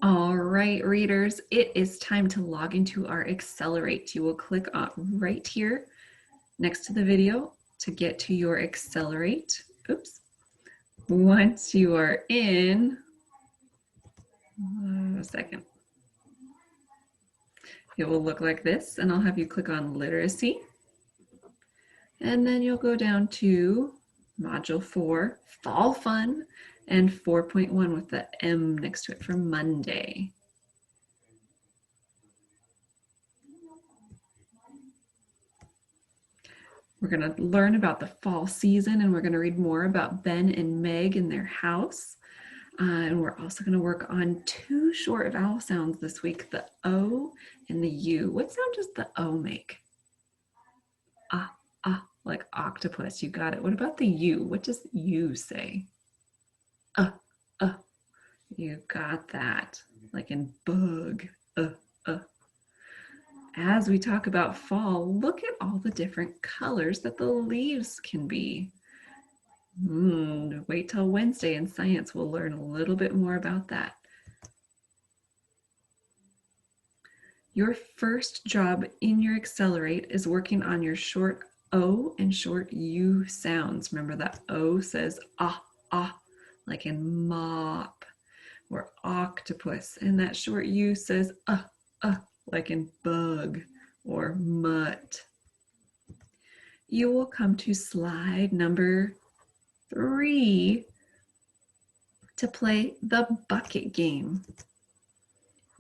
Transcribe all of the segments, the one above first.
All right, readers, it is time to log into our Accelerate. You will click on right here next to the video to get to your Accelerate. Oops. Once you are in, a second, it will look like this, and I'll have you click on Literacy. And then you'll go down to Module 4, Fall Fun, and 4.1 with the M next to it for Monday. We're going to learn about the fall season, and we're going to read more about Ben and Meg in their house. And we're also going to work on 2 short vowel sounds this week, the O and the U. What sound does the O make? Ah, ah, like octopus. You got it. What about the U? What does U say? You got that. Like in bug. As we talk about fall, look at all the different colors that the leaves can be. Wait till Wednesday in science. We'll learn a little bit more about that. Your first job in your Accelerate is working on your short O and short U sounds. Remember that O says ah, ah, like in mop or octopus. And that short U says like in bug or mutt. You will come to slide number 3 to play the bucket game.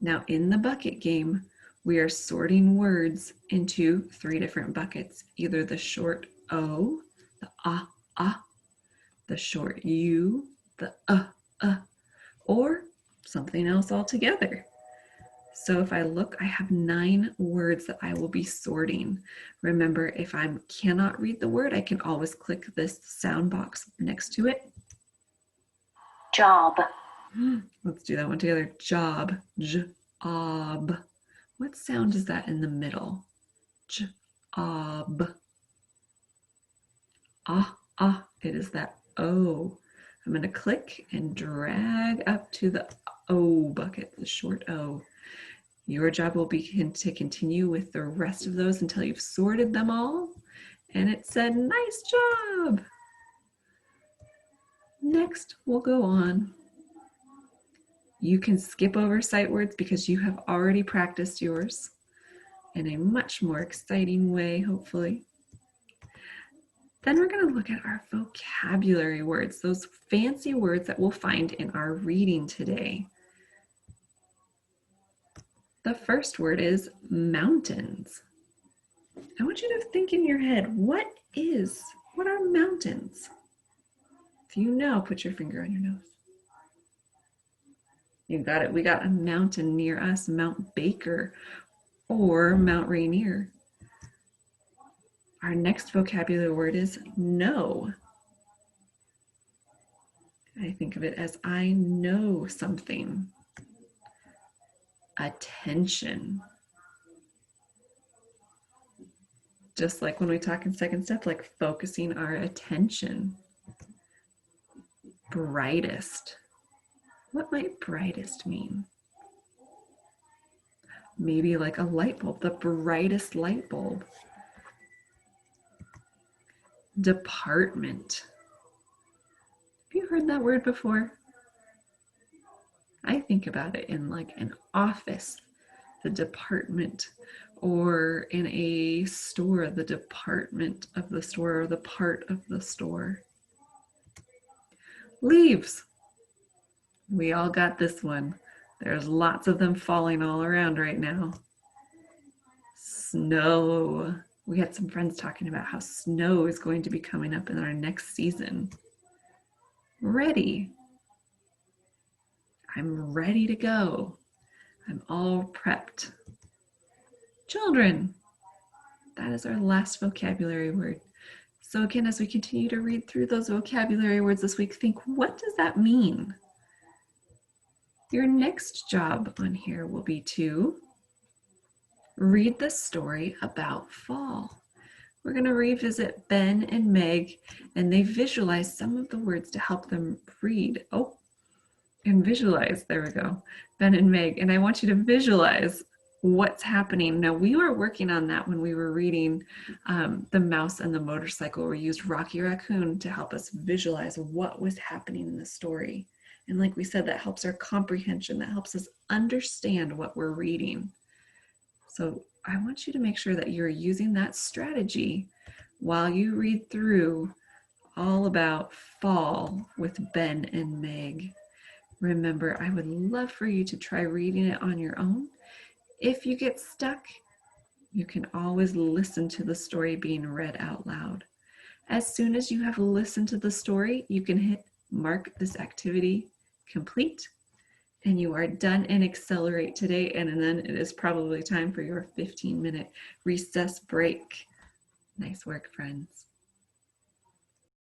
Now in the bucket game, we are sorting words into 3 different buckets, either the short O, the ah, the short U, the or something else altogether. So if I look, I have 9 words that I will be sorting. Remember, if I cannot read the word, I can always click this sound box next to it. Job. Let's do that one together. Job. Job. What sound is that in the middle? Job. Ah, it is that O. I'm going to click and drag up to the O bucket, the short O. Your job will be to continue with the rest of those until you've sorted them all. And it said, nice job. Next, we'll go on. You can skip over sight words because you have already practiced yours in a much more exciting way, hopefully. Then we're going to look at our vocabulary words, those fancy words that we'll find in our reading today. The first word is mountains. I want you to think in your head, what are mountains? If you know, put your finger on your nose. You got it. We got a mountain near us, Mount Baker or Mount Rainier. Our next vocabulary word is know. I think of it as I know something. Attention. Just like when we talk in second step, like focusing our attention. Brightest. What might brightest mean? Maybe like a light bulb, the brightest light bulb. Department. Have you heard that word before? I think about it in like an office, the department, or in a store, the department of the store, or the part of the store. Leaves. We all got this one. There's lots of them falling all around right now. Snow. We had some friends talking about how snow is going to be coming up in our next season. Ready. I'm ready to go. I'm all prepped. Children. That is our last vocabulary word. So again, as we continue to read through those vocabulary words this week, think, what does that mean? Your next job on here will be to read the story about fall. We're going to revisit Ben and Meg, and they visualize some of the words to help them read. Oh, And visualize. There we go. Ben and Meg. And I want you to visualize what's happening. Now, we were working on that when we were reading The Mouse and the Motorcycle. We used Rocky Raccoon to help us visualize what was happening in the story. And like we said, that helps our comprehension. That helps us understand what we're reading. So I want you to make sure that you're using that strategy while you read through all about fall with Ben and Meg. Remember, I would love for you to try reading it on your own. If you get stuck, you can always listen to the story being read out loud. As soon as you have listened to the story, you can hit mark this activity complete, and you are done in Accelerate today. And then it is probably time for your 15-minute recess break. Nice work, friends.